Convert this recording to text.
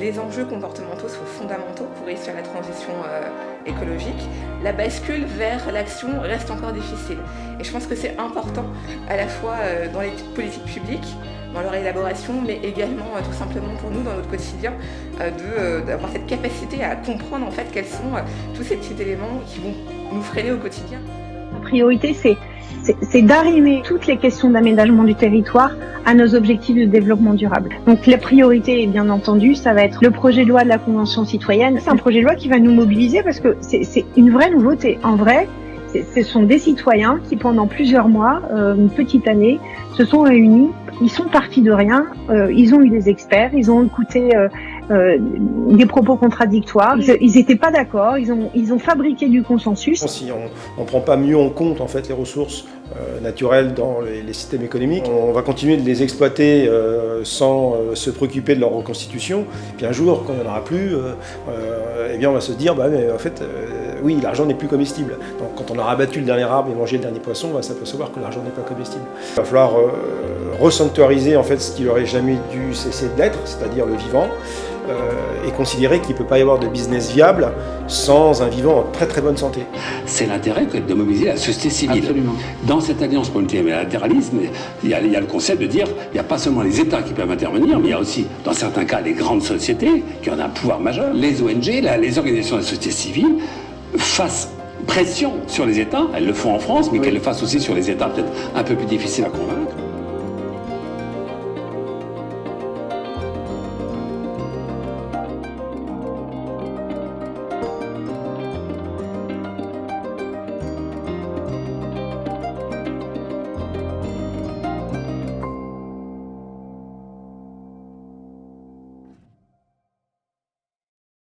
les enjeux comportementaux sont fondamentaux pour réussir la transition écologique, la bascule vers l'action reste encore difficile. Et je pense que c'est important, à la fois dans les politiques publiques, dans leur élaboration, mais également tout simplement pour nous, dans notre quotidien, d'avoir cette capacité à comprendre en fait quels sont tous ces petits éléments qui vont nous freiner au quotidien. La priorité, c'est d'arrimer toutes les questions d'aménagement du territoire à nos objectifs de développement durable. Donc la priorité, bien entendu, ça va être le projet de loi de la Convention citoyenne. C'est un projet de loi qui va nous mobiliser parce que c'est une vraie nouveauté. En vrai, ce sont des citoyens qui, pendant plusieurs mois, une petite année, se sont réunis. Ils sont partis de rien. Ils ont eu des experts. Ils ont écouté des propos contradictoires. Ils n'étaient pas d'accord. Ils ont fabriqué du consensus. Si on ne prend pas mieux en compte en fait les ressources naturelles dans les systèmes économiques, on va continuer de les exploiter sans se préoccuper de leur reconstitution. Puis un jour, quand il n'y en aura plus, eh bien on va se dire mais en fait oui, l'argent n'est plus comestible. Donc quand on a rabattu le dernier arbre et mangé le dernier poisson, on va s'apercevoir que l'argent n'est pas comestible. Il va falloir resanctuariser en fait ce qui n'aurait jamais dû cesser d'être, c'est-à-dire le vivant, et considérer qu'il ne peut pas y avoir de business viable sans un vivant en très très bonne santé. C'est l'intérêt de mobiliser la société civile. Absolument. Dans cette alliance pour le multilatéralisme, il y a le concept de dire il n'y a pas seulement les États qui peuvent intervenir, mais il y a aussi, dans certains cas, les grandes sociétés qui ont un pouvoir majeur, les ONG, les organisations de la société civile, fassent pression sur les États, elles le font en France, mais qu'elles le fassent aussi sur les États peut-être un peu plus difficiles à convaincre.